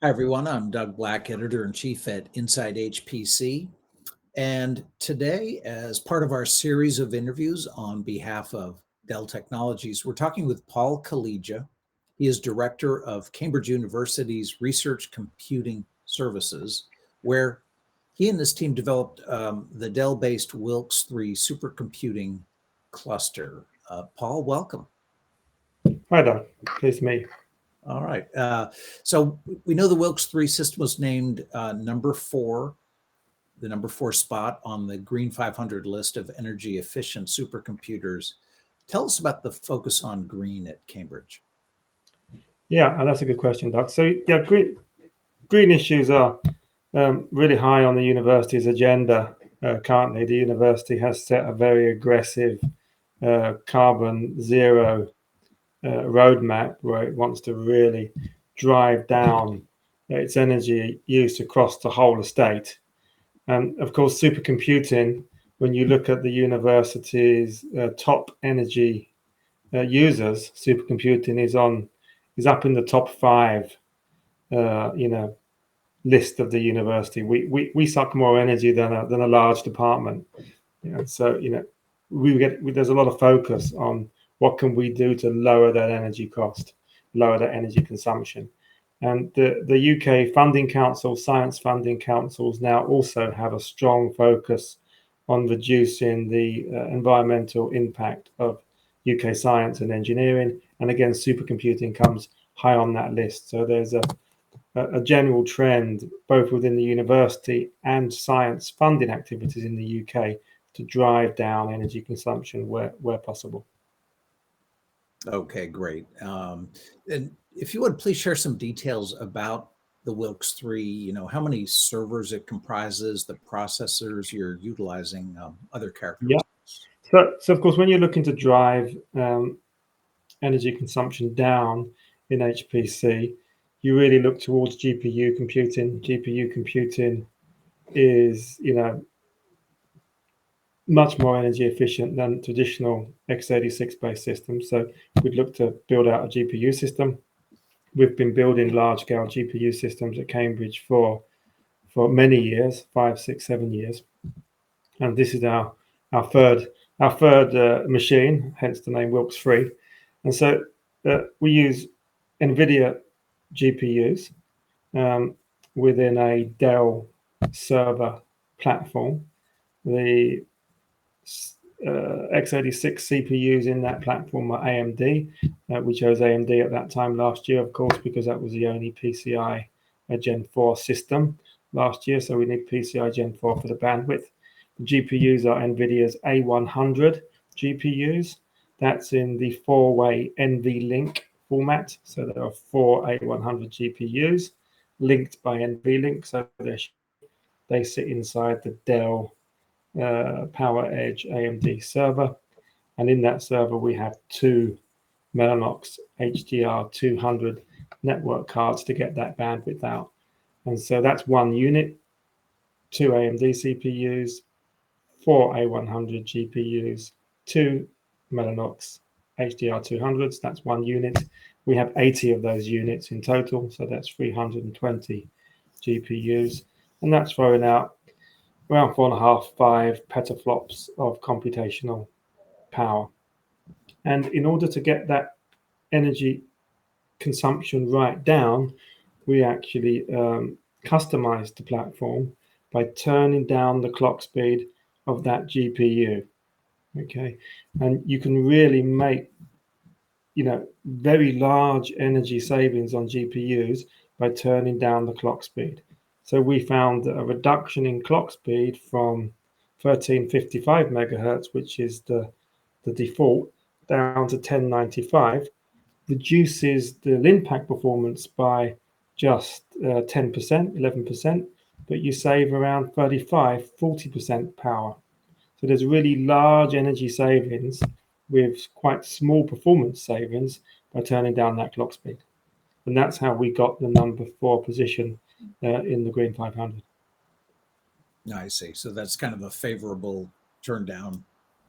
Hi, everyone. I'm Doug Black, editor-in-chief at insideHPC. And today, as part of our series of interviews on behalf of Dell Technologies, we're talking with Paul Calleja. He is director of Cambridge University's Research Computing Services, where he and his team developed the Dell-based Wilkes3 supercomputing cluster. Paul, welcome. Hi, Doug. Pleased to meet you. All right. So we know the Wilkes3 system was named number 4, the number 4 spot on the Green500 list of energy efficient supercomputers. Tell us about the focus on green at Cambridge. Yeah, and that's a good question, Doug. So yeah, green issues are really high on the university's agenda currently. The university has set a very aggressive carbon zero roadmap where it wants to really drive down its energy use across the whole estate. And of course, supercomputing, when you look at the university's top energy users, supercomputing is up in the top 5, list of the university. We suck more energy than a large department. So there's a lot of focus on what can we do to lower that energy cost, lower that energy consumption. And the UK funding council, science funding councils now also have a strong focus on reducing the environmental impact of UK science and engineering. And again, supercomputing comes high on that list. So there's a general trend, both within the university and science funding activities in the UK, to drive down energy consumption where possible. Okay, great. And if you would please share some details about the Wilkes3, how many servers it comprises, the processors you're utilizing, other characteristics. Yeah. So of course, when you're looking to drive energy consumption down in HPC, you really look towards GPU computing. GPU computing is, much more energy efficient than traditional x86 based systems. So we'd look to build out a GPU system. We've been building large scale GPU systems at Cambridge for many years, 5, 6, 7 years. And this is our third machine, hence the name Wilkes3. And so we use NVIDIA GPUs within a Dell server platform. The x86 CPUs in that platform are AMD. We chose AMD at that time last year, of course, because that was the only PCI Gen 4 system last year. So we need PCI Gen 4 for the bandwidth. The GPUs are NVIDIA's A100 GPUs. That's in the 4-way NVLink format. So there are 4 A100 GPUs linked by NVLink. So they sit inside the Dell PowerEdge AMD server, and in that server we have 2 Mellanox HDR200 network cards to get that bandwidth out. And so that's one unit, 2 AMD CPUs, 4 A100 GPUs, 2 Mellanox HDR200s. That's one unit. We have 80 of those units in total, so that's 320 GPUs, and that's throwing out around 4.5, 5 petaflops of computational power. And in order to get that energy consumption right down, we actually customized the platform by turning down the clock speed of that GPU. Okay, and you can really make very large energy savings on GPUs by turning down the clock speed. So we found that a reduction in clock speed from 1355 megahertz, which is the default, down to 1095, reduces the impact performance by just 10%, 11%, but you save around 35-40% power. So there's really large energy savings with quite small performance savings by turning down that clock speed. And that's how we got the number 4 position in the Green500. I see. So that's kind of a favorable turn down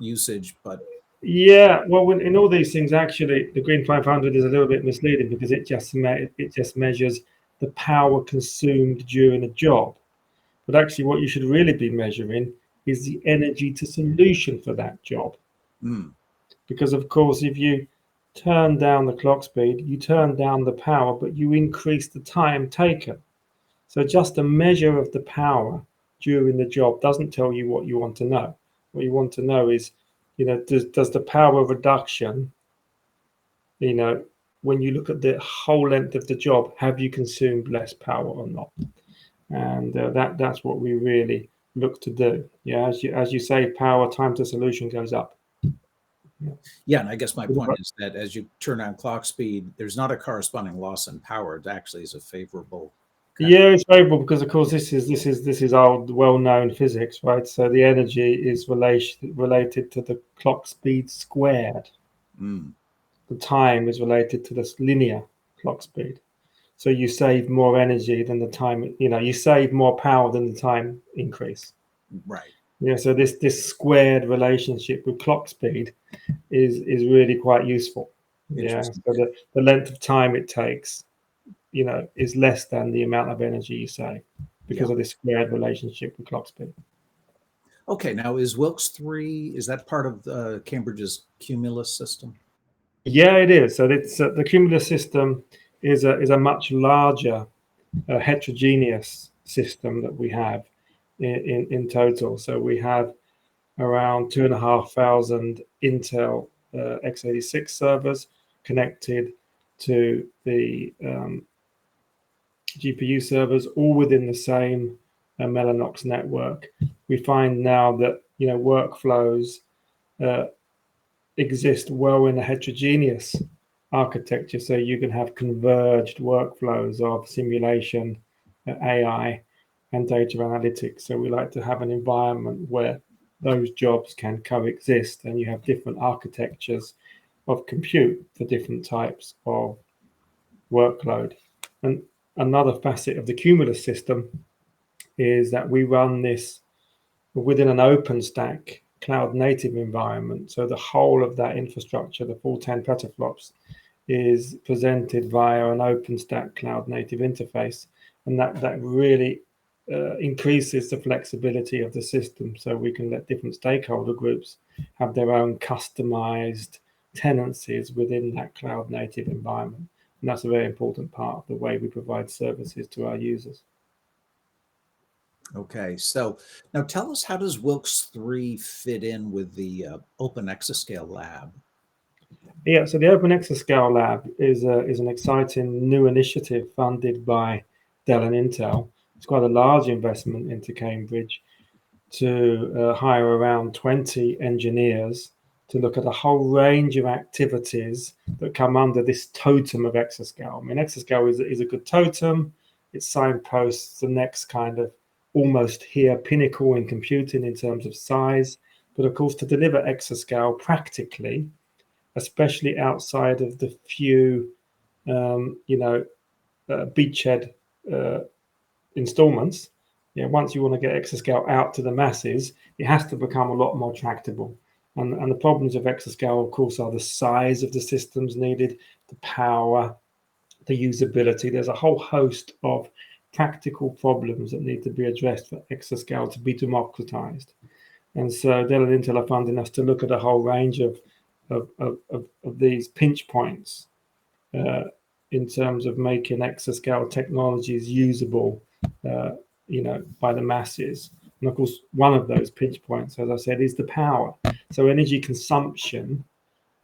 usage, but yeah, well, in all these things, actually, the Green500 is a little bit misleading because it just measures the power consumed during a job. But actually what you should really be measuring is the energy to solution for that job. Because of course, if you turn down the clock speed, you turn down the power, but you increase the time taken. So just a measure of the power during the job doesn't tell you what you want to know. What you want to know is, does the power reduction, when you look at the whole length of the job, have you consumed less power or not? And that's what we really look to do. Yeah, as you save power, time to solution goes up. Yeah, and I guess my point is that as you turn on clock speed, there's not a corresponding loss in power. It actually is a favorable. It's favorable because, of course, this is old, well-known physics, right? So the energy is related to the clock speed squared. The time is related to this linear clock speed. So you save more energy than the time. You save more power than the time increase. Right. Yeah. So this squared relationship with clock speed is really quite useful. Yeah. So the length of time it takes, is less than the amount of energy you save because of this squared relationship with clock speed. Okay. Now, is Wilkes3, is that part of Cambridge's Cumulus system? Yeah, it is. So it's the Cumulus system is a much larger heterogeneous system that we have in total. So we have around 2,500 Intel x86 servers connected to the GPU servers, all within the same Mellanox network. We find now that workflows exist well in a heterogeneous architecture, so you can have converged workflows of simulation, AI, and data analytics. So we like to have an environment where those jobs can coexist, and you have different architectures of compute for different types of workload. And another facet of the Cumulus system is that we run this within an OpenStack cloud native environment. So the whole of that infrastructure, the full 10 petaflops, is presented via an OpenStack cloud native interface. And that really increases the flexibility of the system. So we can let different stakeholder groups have their own customized tenancies within that cloud native environment. And that's a very important part of the way we provide services to our users. Okay, so now tell us, how does Wilkes3 fit in with the Open Exascale Lab? Yeah, so the Open Exascale Lab is an exciting new initiative funded by Dell and Intel. It's quite a large investment into Cambridge to hire around 20 engineers to look at a whole range of activities that come under this totem of exascale. I mean, exascale is a good totem. It signposts the next kind of almost here pinnacle in computing in terms of size. But of course, to deliver exascale practically, especially outside of the few, beachhead installments, once you want to get exascale out to the masses, it has to become a lot more tractable. And the problems of exascale, of course, are the size of the systems needed, the power, the usability. There's a whole host of practical problems that need to be addressed for exascale to be democratized. And so Dell and Intel are funding us to look at a whole range of these pinch points in terms of making exascale technologies usable, by the masses. And of course, one of those pinch points, as I said, is the power. So energy consumption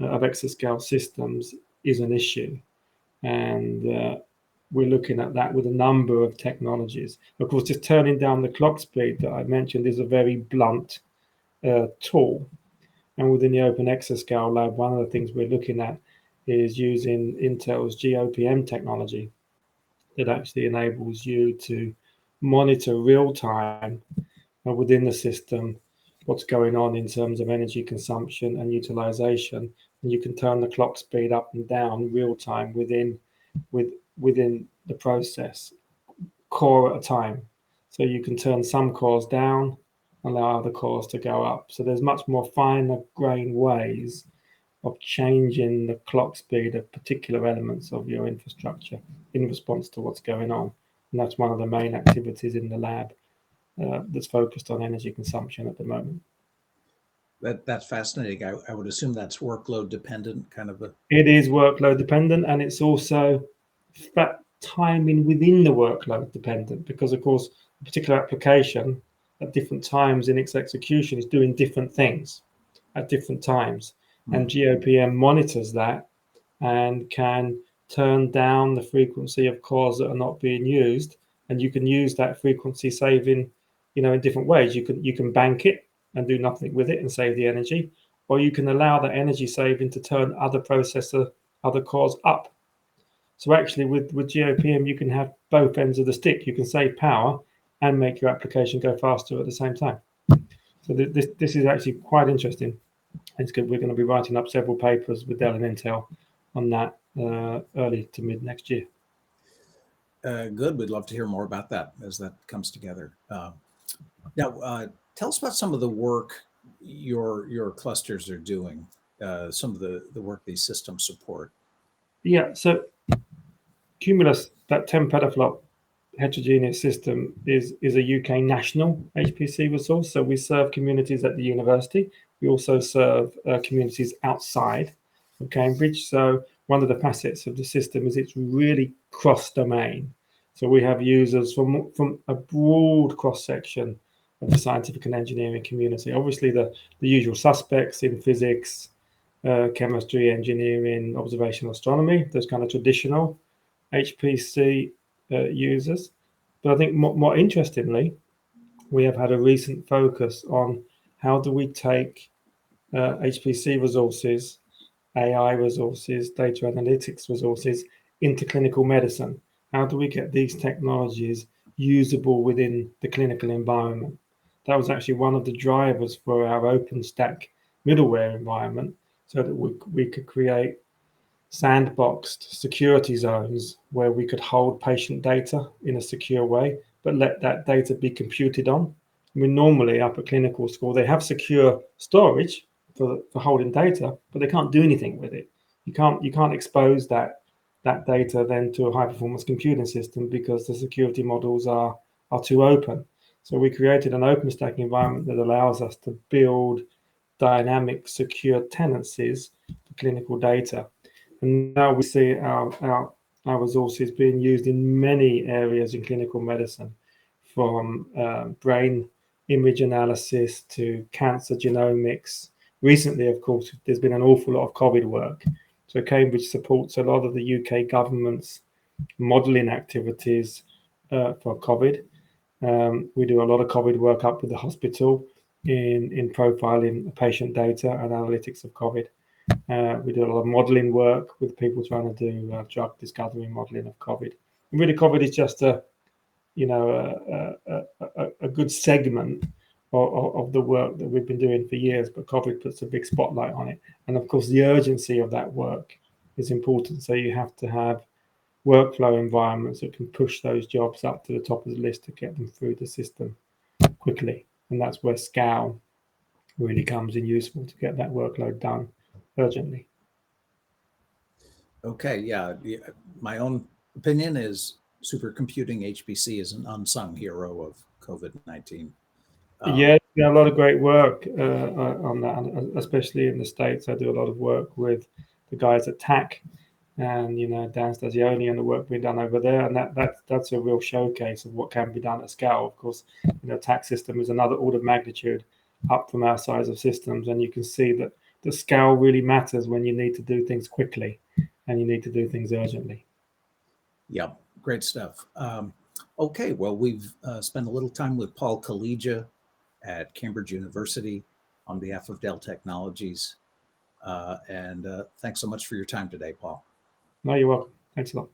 of exascale systems is an issue. And we're looking at that with a number of technologies. Of course, just turning down the clock speed that I mentioned is a very blunt tool. And within the Open Exascale Lab, one of the things we're looking at is using Intel's GOPM technology that actually enables you to monitor real time within the system what's going on in terms of energy consumption and utilization. And you can turn the clock speed up and down real time within the process, core at a time. So you can turn some cores down, allow other cores to go up. So there's much more finer grain ways of changing the clock speed of particular elements of your infrastructure in response to what's going on. And that's one of the main activities in the lab that's focused on energy consumption at the moment. That's fascinating. I would assume that's workload dependent, kind of a. It is workload dependent, and it's also that timing within the workload dependent, because of course a particular application at different times in its execution is doing different things at different times. And GOPM monitors that and can turn down the frequency of cores that are not being used, and you can use that frequency saving, in different ways. You can bank it and do nothing with it and save the energy, or you can allow that energy saving to turn other cores up. So actually with GOPM, you can have both ends of the stick. You can save power and make your application go faster at the same time. So this is actually quite interesting. It's good. We're going to be writing up several papers with Dell and Intel on that early to mid next year. Good. We'd love to hear more about that as that comes together. Now, tell us about some of the work your clusters are doing, some of the work these systems support. Yeah, so Cumulus, that 10 petaflop heterogeneous system, is a UK national HPC resource. So we serve communities at the university. We also serve communities outside of Cambridge. So one of the facets of the system is it's really cross-domain. So we have users from a broad cross-section of the scientific and engineering community. Obviously, the usual suspects in physics, chemistry, engineering, observational astronomy, those kind of traditional HPC users. But I think more interestingly, we have had a recent focus on how do we take HPC resources, AI resources, data analytics resources into clinical medicine. How do we get these technologies usable within the clinical environment? That was actually one of the drivers for our OpenStack middleware environment, so that we could create sandboxed security zones where we could hold patient data in a secure way, but let that data be computed on. I mean, normally up at clinical school, they have secure storage for holding data, but they can't do anything with it. You can't expose that data then to a high performance computing system because the security models are too open. So we created an OpenStack environment that allows us to build dynamic secure tenancies for clinical data. And now we see our resources being used in many areas in clinical medicine, from brain image analysis to cancer genomics. Recently, of course, there's been an awful lot of COVID work. So Cambridge supports a lot of the UK government's modelling activities for COVID. We do a lot of COVID work up with the hospital in profiling patient data and analytics of COVID. We do a lot of modeling work with people trying to do drug discovery modeling of COVID. And really, COVID is just a good segment of the work that we've been doing for years, but COVID puts a big spotlight on it. And of course, the urgency of that work is important. So you have to have workflow environments that can push those jobs up to the top of the list to get them through the system quickly. And that's where Scale really comes in useful to get that workload done urgently. Okay, yeah. My own opinion is supercomputing HPC is an unsung hero of COVID-19. Yeah, a lot of great work on that, especially in the States. I do a lot of work with the guys at TAC, and Dan Stasioni and the work being done over there, and that's a real showcase of what can be done at scale. Of course, TAC system is another order of magnitude up from our size of systems, and you can see that the scale really matters when you need to do things quickly and you need to do things urgently. Yeah, great stuff. Okay, well, we've spent a little time with Paul Calleja at Cambridge University on behalf of Dell Technologies. And thanks so much for your time today, Paul. No, you're welcome. Thanks a lot.